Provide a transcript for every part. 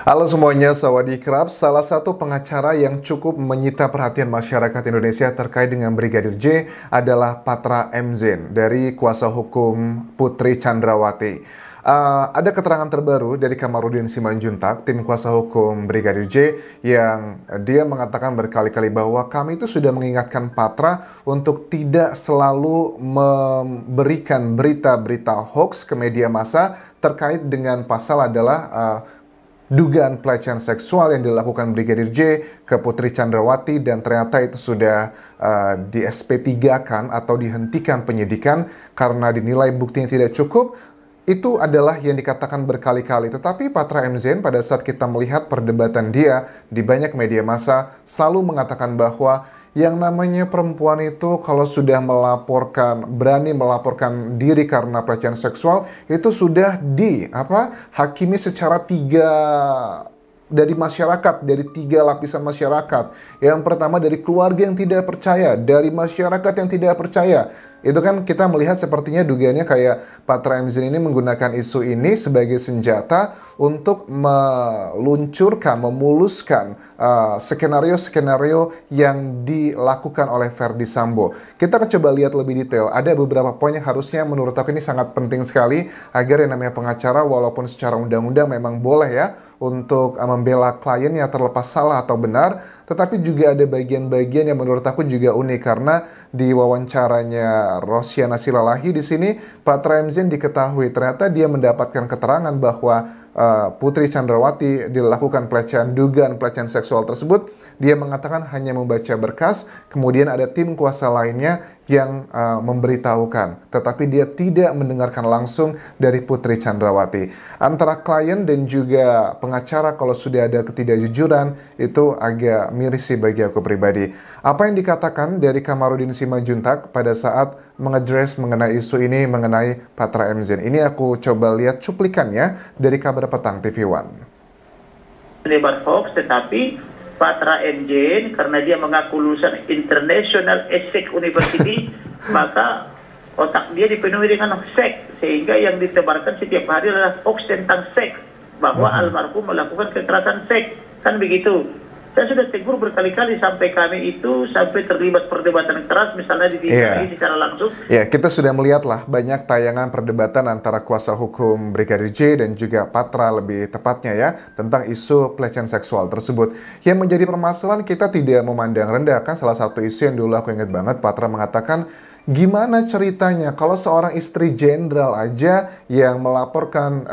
Halo semuanya, Sawadee-krap. Salah satu pengacara yang cukup menyita perhatian masyarakat Indonesia terkait dengan Brigadir J adalah Patra M. Zain dari kuasa hukum Putri Chandrawati. Ada keterangan terbaru dari Kamarudin Simanjuntak, tim kuasa hukum Brigadir J, yang dia mengatakan berkali-kali bahwa kami itu sudah mengingatkan Patra untuk tidak selalu memberikan berita-berita hoax ke media massa terkait dengan pasal adalah dugaan pelecehan seksual yang dilakukan Brigadir J ke Putri Chandrawati, dan ternyata itu sudah di SP3-kan atau dihentikan penyidikan karena dinilai buktinya tidak cukup. Itu adalah yang dikatakan berkali-kali. Tetapi Patra M. Zain pada saat kita melihat perdebatan dia di banyak media massa selalu mengatakan bahwa yang namanya perempuan itu kalau sudah berani melaporkan diri karena pelecehan seksual, itu sudah hakimi secara dari masyarakat, dari tiga lapisan masyarakat. Yang pertama dari keluarga yang tidak percaya, dari masyarakat yang tidak percaya. Itu kan kita melihat sepertinya dugaannya kayak Patra M. Zain ini menggunakan isu ini sebagai senjata untuk memuluskan skenario-skenario yang dilakukan oleh Verdi Sambo. Kita akan coba lihat lebih detail. Ada beberapa poin yang harusnya menurut aku ini sangat penting sekali agar yang namanya pengacara, walaupun secara undang-undang memang boleh ya untuk membela kliennya terlepas salah atau benar, tetapi juga ada bagian-bagian yang menurut aku juga unik karena di wawancaranya Rosyana Silalahi di sini, Patra M. Zain diketahui ternyata dia mendapatkan keterangan bahwa Putri Chandrawati dilakukan dugaan pelecehan seksual tersebut. Dia mengatakan hanya membaca berkas, kemudian ada tim kuasa lainnya yang memberitahukan, tetapi dia tidak mendengarkan langsung dari Putri Chandrawati. Antara klien dan juga pengacara kalau sudah ada ketidakjujuran, itu agak miris sih bagi aku pribadi. Apa yang dikatakan dari Kamarudin Simanjuntak pada saat mengadres mengenai isu ini, mengenai Patra M. Zain? Ini aku coba lihat cuplikannya dari Kabar Petang TV One. Menyebar hoax, tetapi Patra M. Zain karena dia mengaku lulusan International Essex University, maka otak dia dipenuhi dengan seks, sehingga yang ditebarkan setiap hari adalah hoax tentang seks, bahwa almarhum melakukan kekerasan seks, kan begitu. Saya sudah tegur berkali-kali sampai kami itu sampai terlibat perdebatan keras, misalnya di DKI secara langsung. Ya, kita sudah melihatlah banyak tayangan perdebatan antara kuasa hukum Brigadir J dan juga Patra lebih tepatnya ya, tentang isu pelecehan seksual tersebut. Yang menjadi permasalahan, kita tidak memandang rendah, kan salah satu isu yang dulu aku ingat banget, Patra mengatakan, gimana ceritanya kalau seorang istri jenderal aja yang melaporkan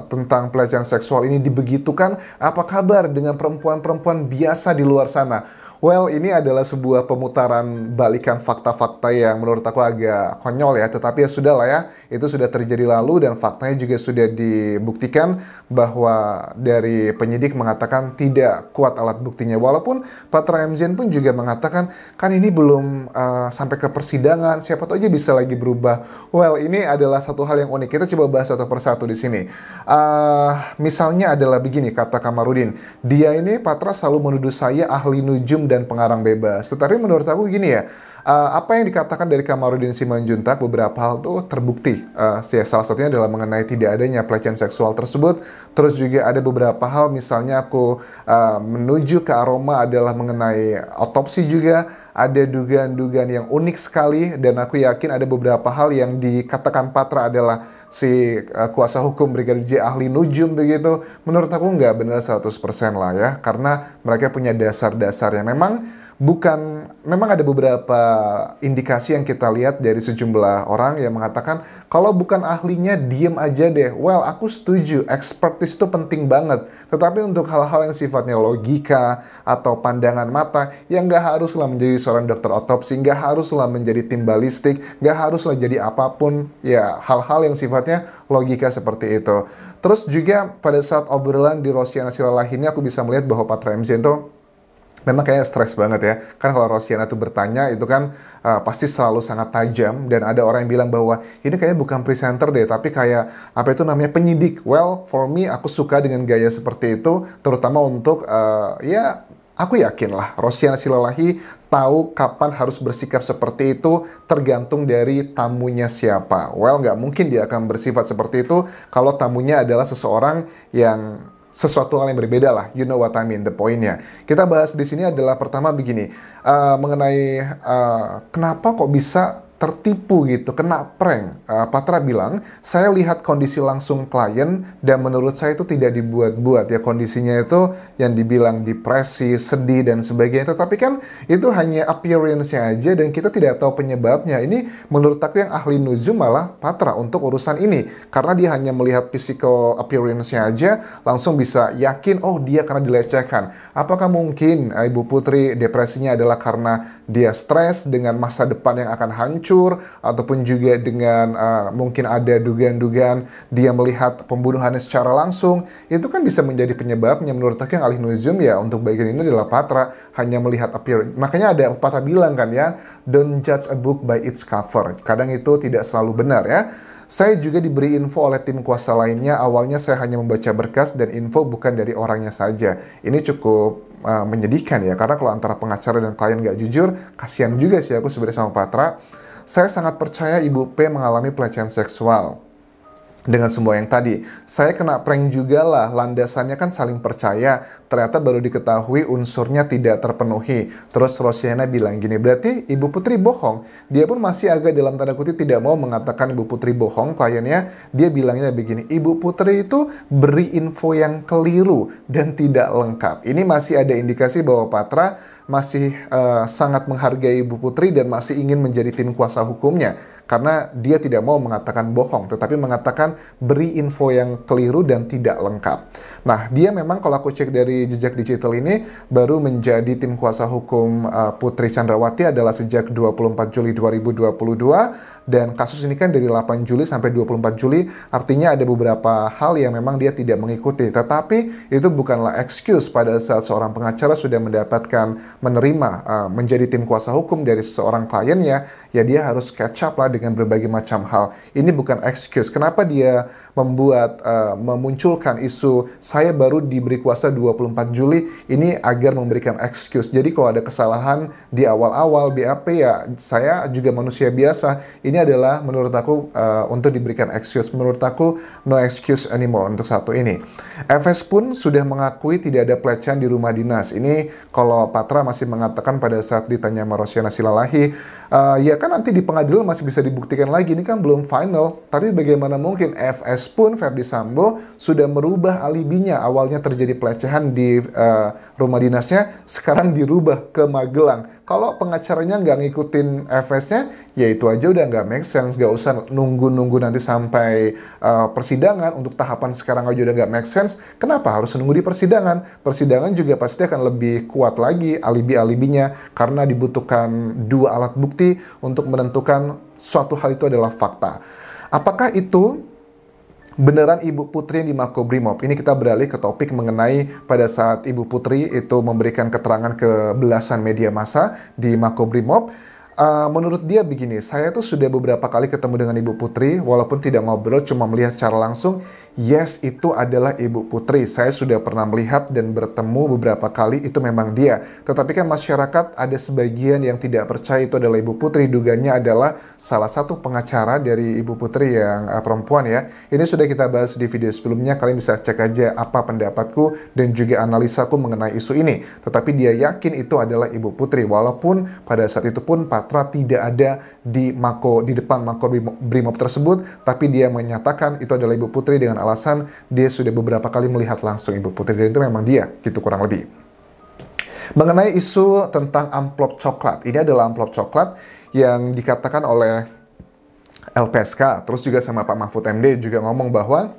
tentang pelecehan seksual ini dibegitukan, apa kabar dengan perempuan-perempuan biasa di luar sana? Well, ini adalah sebuah pemutaran balikan fakta-fakta yang menurut aku agak konyol ya, tetapi ya sudah lah ya, itu sudah terjadi lalu dan faktanya juga sudah dibuktikan bahwa dari penyidik mengatakan tidak kuat alat buktinya. Walaupun Patra M. Zain pun juga mengatakan, kan ini belum sampai ke persidangan, siapa tahu aja bisa lagi berubah. Well, ini adalah satu hal yang unik. Kita coba bahas satu persatu di sini. Misalnya adalah begini, kata Kamarudin, dia ini Patra selalu menuduh saya ahli nujum dan pengarang bebas. Tetapi menurut aku gini ya, apa yang dikatakan dari Kamarudin Simanjuntak, beberapa hal tuh terbukti. Salah satunya adalah mengenai tidak adanya pelecehan seksual tersebut. Terus juga ada beberapa hal, misalnya aku menuju ke aroma adalah mengenai otopsi juga. Ada dugaan-dugaan yang unik sekali, dan aku yakin ada beberapa hal yang dikatakan Patra adalah si kuasa hukum Brigadir J ahli nujum begitu. Menurut aku nggak benar 100% lah ya, karena mereka punya dasar-dasar yang memang ada beberapa indikasi yang kita lihat dari sejumlah orang yang mengatakan kalau bukan ahlinya diem aja deh. Well, aku setuju, expertise itu penting banget, tetapi untuk hal-hal yang sifatnya logika atau pandangan mata, yang nggak haruslah menjadi seorang dokter otopsi, nggak haruslah menjadi tim balistik, nggak haruslah jadi apapun ya, hal-hal yang sifatnya logika seperti itu. Terus juga pada saat obrolan di Rosyana Silalahi ini, aku bisa melihat bahwa Patra M. Zain itu memang kayaknya stres banget ya. Kan kalau Rosyana tuh bertanya itu kan pasti selalu sangat tajam, dan ada orang yang bilang bahwa ini kayaknya bukan presenter deh, tapi kayak apa itu namanya, penyidik. Well, for me, aku suka dengan gaya seperti itu, terutama untuk ya aku yakin lah Rosyana Silalahi tahu kapan harus bersikap seperti itu, tergantung dari tamunya siapa. Well, nggak mungkin dia akan bersifat seperti itu kalau tamunya adalah seseorang yang sesuatu hal yang berbeda lah. You know what I mean, the pointnya. Kita bahas di sini adalah pertama begini, mengenai kenapa kok bisa tertipu gitu, kena prank. Patra bilang, saya lihat kondisi langsung klien dan menurut saya itu tidak dibuat-buat ya, kondisinya itu yang dibilang depresi, sedih dan sebagainya. Tetapi kan itu hanya appearance-nya aja dan kita tidak tahu penyebabnya. Ini menurut aku yang ahli nuzum malah Patra untuk urusan ini, karena dia hanya melihat physical appearance-nya aja langsung bisa yakin, oh dia karena dilecehkan. Apakah mungkin Ibu Putri depresinya adalah karena dia stres dengan masa depan yang akan hancur, ataupun juga dengan mungkin ada dugaan-dugaan dia melihat pembunuhannya secara langsung? Itu kan bisa menjadi penyebabnya. Menurut aku yang ahli nuzum ya untuk bagian ini adalah Patra hanya melihat appearance. Makanya ada Patra bilang kan ya, don't judge a book by its cover. Kadang itu tidak selalu benar ya. Saya juga diberi info oleh tim kuasa lainnya. Awalnya saya hanya membaca berkas dan info bukan dari orangnya saja. Ini cukup menyedihkan ya, karena kalau antara pengacara dan klien nggak jujur, kasihan juga sih aku sebenarnya sama Patra. Saya sangat percaya Ibu P mengalami pelecehan seksual. Dengan semua yang tadi, saya kena prank juga lah, landasannya kan saling percaya, ternyata baru diketahui unsurnya tidak terpenuhi. Terus Rosiana bilang gini, berarti Ibu Putri bohong. Dia pun masih agak dalam tanda kutip tidak mau mengatakan Ibu Putri bohong, kliennya dia bilangnya begini, Ibu Putri itu beri info yang keliru dan tidak lengkap. Ini masih ada indikasi bahwa Patra masih sangat menghargai Ibu Putri dan masih ingin menjadi tim kuasa hukumnya, karena dia tidak mau mengatakan bohong, tetapi mengatakan beri info yang keliru dan tidak lengkap. Nah, dia memang kalau aku cek dari jejak digital ini baru menjadi tim kuasa hukum Putri Chandrawati adalah sejak 24 Juli 2022, dan kasus ini kan dari 8 Juli sampai 24 Juli, artinya ada beberapa hal yang memang dia tidak mengikuti. Tetapi itu bukanlah excuse pada saat seorang pengacara sudah mendapatkan menerima menjadi tim kuasa hukum dari seorang kliennya, ya dia harus catch up lah dengan berbagai macam hal. Ini bukan excuse. Kenapa dia memunculkan isu saya baru diberi kuasa 24 Juli ini agar memberikan excuse. Jadi kalau ada kesalahan di awal-awal BAP ya saya juga manusia biasa. Ini adalah menurut aku untuk diberikan excuse. Menurut aku no excuse anymore untuk satu ini. FS pun sudah mengakui tidak ada pelecehan di rumah dinas. Ini kalau Patra masih mengatakan pada saat ditanya sama Rosiana Silalahi, ya kan nanti di pengadilan masih bisa dibuktikan lagi, ini kan belum final. Tapi bagaimana mungkin FS pun Verdi Sambo sudah merubah alibinya. Awalnya terjadi pelecehan di rumah dinasnya, sekarang dirubah ke Magelang. Kalau pengacaranya nggak ngikutin FS-nya, ya itu aja udah nggak make sense. Nggak usah nunggu-nunggu nanti sampai persidangan. Untuk tahapan sekarang aja udah nggak make sense. Kenapa harus nunggu di persidangan? Persidangan juga pasti akan lebih kuat lagi alibi-alibinya, karena dibutuhkan dua alat bukti untuk menentukan suatu hal itu adalah fakta. Apakah itu beneran Ibu Putri yang di Makobrimob? Ini kita beralih ke topik mengenai pada saat Ibu Putri itu memberikan keterangan ke belasan media massa di Makobrimob. Menurut dia begini, saya tuh sudah beberapa kali ketemu dengan Ibu Putri, walaupun tidak ngobrol, cuma melihat secara langsung, yes itu adalah Ibu Putri. Saya sudah pernah melihat dan bertemu beberapa kali, itu memang dia. Tetapi kan masyarakat ada sebagian yang tidak percaya itu adalah Ibu Putri, dugaannya adalah salah satu pengacara dari Ibu Putri yang perempuan ya. Ini sudah kita bahas di video sebelumnya, kalian bisa cek aja apa pendapatku dan juga analisaku mengenai isu ini. Tetapi dia yakin itu adalah Ibu Putri, walaupun pada saat itu pun Patra tidak ada di depan Makobrimob tersebut, tapi dia menyatakan itu adalah Ibu Putri dengan alasan dia sudah beberapa kali melihat langsung Ibu Putri, dan itu memang dia, gitu kurang lebih. Mengenai isu tentang amplop coklat, ini adalah amplop coklat yang dikatakan oleh LPSK, terus juga sama Pak Mahfud MD juga ngomong bahwa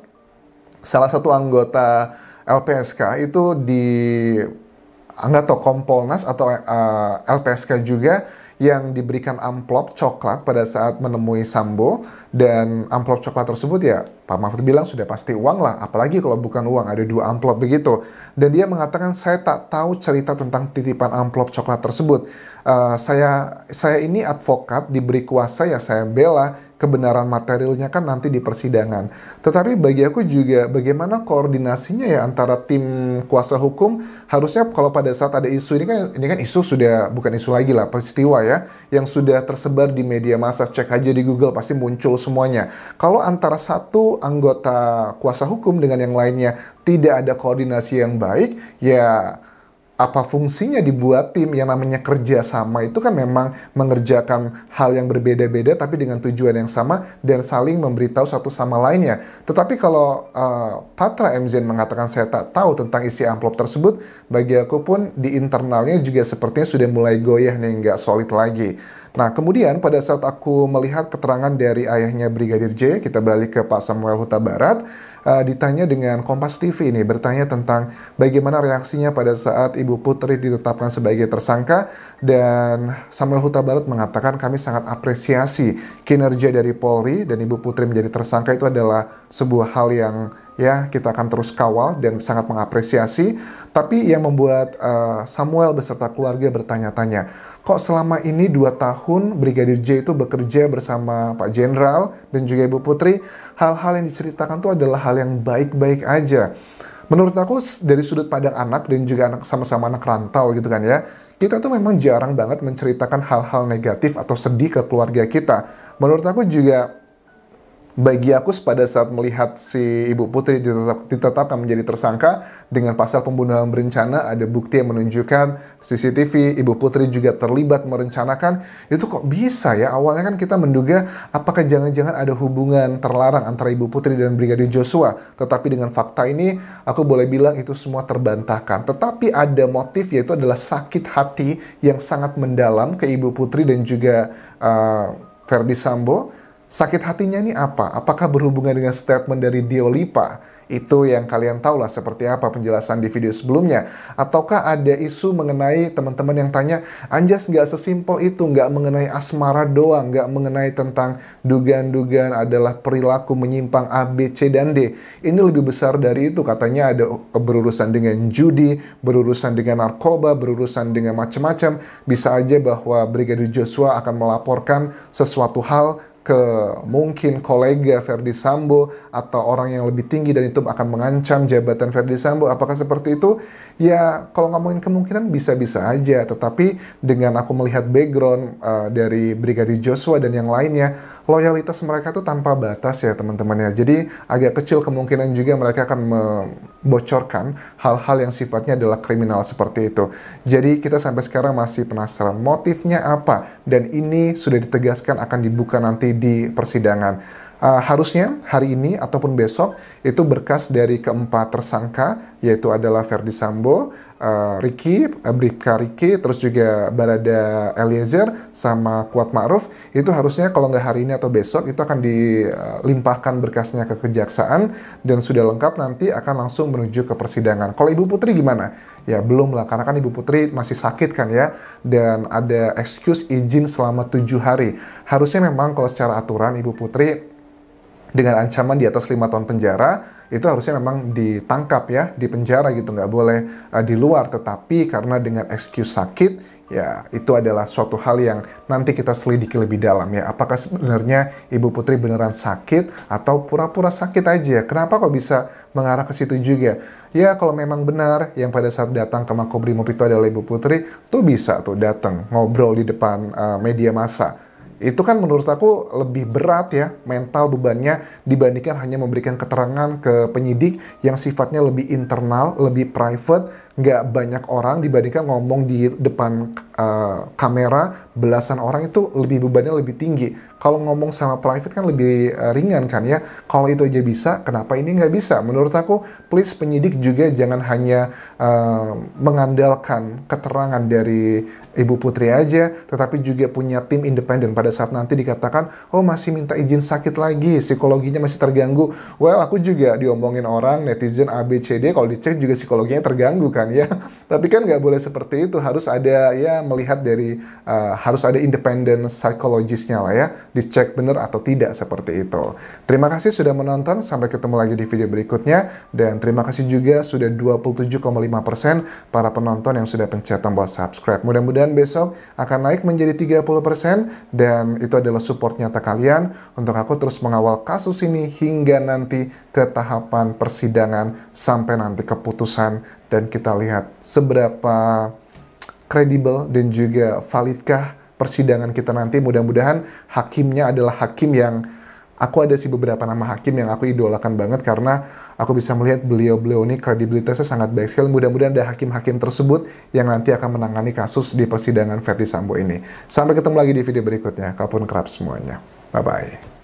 salah satu anggota LPSK itu nggak tahu Kompolnas atau LPSK juga yang diberikan amplop coklat pada saat menemui Sambo, dan amplop coklat tersebut ya Pak Mahfud bilang sudah pasti uang lah, apalagi kalau bukan uang, ada 2 amplop begitu. Dan dia mengatakan saya tak tahu cerita tentang titipan amplop coklat tersebut. Saya ini advokat, diberi kuasa ya saya bela, kebenaran materialnya kan nanti di persidangan. Tetapi bagi aku juga bagaimana koordinasinya ya antara tim kuasa hukum. Harusnya kalau pada saat ada isu ini kan isu sudah bukan isu lagi lah, peristiwa ya, yang sudah tersebar di media massa. Cek aja di Google, pasti muncul semuanya. Kalau antara satu anggota kuasa hukum dengan yang lainnya tidak ada koordinasi yang baik, ya apa fungsinya dibuat tim? Yang namanya kerja sama itu kan memang mengerjakan hal yang berbeda-beda tapi dengan tujuan yang sama dan saling memberitahu satu sama lainnya. Tetapi kalau Patra M. Zain mengatakan saya tak tahu tentang isi amplop tersebut, bagi aku pun di internalnya juga sepertinya sudah mulai goyah nih, nggak solid lagi. Nah, kemudian pada saat aku melihat keterangan dari ayahnya Brigadir J, kita beralih ke Pak Samuel Huta Barat, ditanya dengan Kompas TV ini, bertanya tentang bagaimana reaksinya pada saat Ibu Putri ditetapkan sebagai tersangka, dan Samuel Huta Barat mengatakan kami sangat apresiasi kinerja dari Polri dan Ibu Putri menjadi tersangka itu adalah sebuah hal yang ya kita akan terus kawal dan sangat mengapresiasi. Tapi yang membuat Samuel beserta keluarga bertanya-tanya, kok selama ini 2 tahun Brigadir J itu bekerja bersama Pak Jenderal dan juga Ibu Putri, hal-hal yang diceritakan itu adalah hal yang baik-baik aja. Menurut aku dari sudut pandang anak dan juga anak sama-sama anak rantau gitu kan ya, kita tuh memang jarang banget menceritakan hal-hal negatif atau sedih ke keluarga kita. Menurut aku juga bagi aku pada saat melihat si Ibu Putri ditetapkan menjadi tersangka dengan pasal pembunuhan berencana, ada bukti yang menunjukkan CCTV, Ibu Putri juga terlibat merencanakan, itu kok bisa ya? Awalnya kan kita menduga apakah jangan-jangan ada hubungan terlarang antara Ibu Putri dan Brigadir Joshua. Tetapi dengan fakta ini, aku boleh bilang itu semua terbantahkan. Tetapi ada motif, yaitu adalah sakit hati yang sangat mendalam ke Ibu Putri dan juga Verdi Sambo. Sakit hatinya ini apa? Apakah berhubungan dengan statement dari Diolipa? Itu yang kalian tahu lah seperti apa penjelasan di video sebelumnya. Ataukah ada isu mengenai teman-teman yang tanya, Anjas nggak sesimpel itu, nggak mengenai asmara doang, nggak mengenai tentang dugaan-dugaan adalah perilaku menyimpang A, B, C, dan D. Ini lebih besar dari itu, katanya ada berurusan dengan judi, berurusan dengan narkoba, berurusan dengan macam-macam. Bisa aja bahwa Brigadir Joshua akan melaporkan sesuatu hal ke mungkin kolega Verdi Sambo atau orang yang lebih tinggi dan itu akan mengancam jabatan Verdi Sambo. Apakah seperti itu? Ya, kalau ngomongin kemungkinan bisa-bisa aja. Tetapi dengan aku melihat background dari Brigadir Joshua dan yang lainnya, loyalitas mereka tuh tanpa batas ya teman-teman ya. Jadi agak kecil kemungkinan juga mereka akan membocorkan hal-hal yang sifatnya adalah kriminal seperti itu. Jadi kita sampai sekarang masih penasaran motifnya apa, dan ini sudah ditegaskan akan dibuka nanti di persidangan. Harusnya hari ini ataupun besok itu berkas dari keempat tersangka, yaitu adalah Verdi Sambo, Bribka Riki, terus juga Barada Eliezer sama Kuat Ma'ruf. Itu harusnya kalau nggak hari ini atau besok itu akan dilimpahkan berkasnya ke kejaksaan dan sudah lengkap nanti akan langsung menuju ke persidangan. Kalau Ibu Putri gimana? Ya belum lah, karena kan Ibu Putri masih sakit kan ya, dan ada excuse izin selama 7 hari. Harusnya memang kalau secara aturan Ibu Putri dengan ancaman di atas 5 tahun penjara, itu harusnya memang ditangkap ya, di penjara gitu, nggak boleh di luar. Tetapi karena dengan excuse sakit, ya itu adalah suatu hal yang nanti kita selidiki lebih dalam ya. Apakah sebenarnya Ibu Putri beneran sakit atau pura-pura sakit aja? Kenapa kok bisa mengarah ke situ juga? Ya kalau memang benar yang pada saat datang ke Makobrimob itu adalah Ibu Putri, tuh bisa tuh datang ngobrol di depan media massa. Itu kan menurut aku lebih berat ya mental bebannya dibandingkan hanya memberikan keterangan ke penyidik yang sifatnya lebih internal, lebih private, nggak banyak orang, dibandingkan ngomong di depan kamera belasan orang, itu lebih bebannya lebih tinggi. Kalau ngomong sama private kan lebih ringan kan ya. Kalau itu aja bisa, kenapa ini nggak bisa? Menurut aku, please penyidik juga jangan hanya mengandalkan keterangan dari Ibu Putri aja, tetapi juga punya tim independen. Pada saat nanti dikatakan, oh masih minta izin sakit lagi, psikologinya masih terganggu. Well, aku juga diomongin orang, netizen A, B, C, D, kalau dicek juga psikologinya terganggu kan ya. Tapi kan nggak boleh seperti itu, harus ada ya melihat dari, harus ada independen psikologisnya lah ya, dicek benar atau tidak seperti itu. Terima kasih sudah menonton, sampai ketemu lagi di video berikutnya, dan terima kasih juga sudah 27,5% para penonton yang sudah pencet tombol subscribe. Mudah-mudahan besok akan naik menjadi 30%, dan itu adalah support nyata kalian untuk aku terus mengawal kasus ini hingga nanti ke tahapan persidangan sampai nanti keputusan, dan kita lihat seberapa kredibel dan juga validkah persidangan kita nanti. Mudah-mudahan hakimnya adalah hakim yang, aku ada sih beberapa nama hakim yang aku idolakan banget karena aku bisa melihat beliau-beliau ini kredibilitasnya sangat baik sekali. Mudah-mudahan ada hakim-hakim tersebut yang nanti akan menangani kasus di persidangan Verdi Sambo ini. Sampai ketemu lagi di video berikutnya. Kapun kerap semuanya. Bye-bye.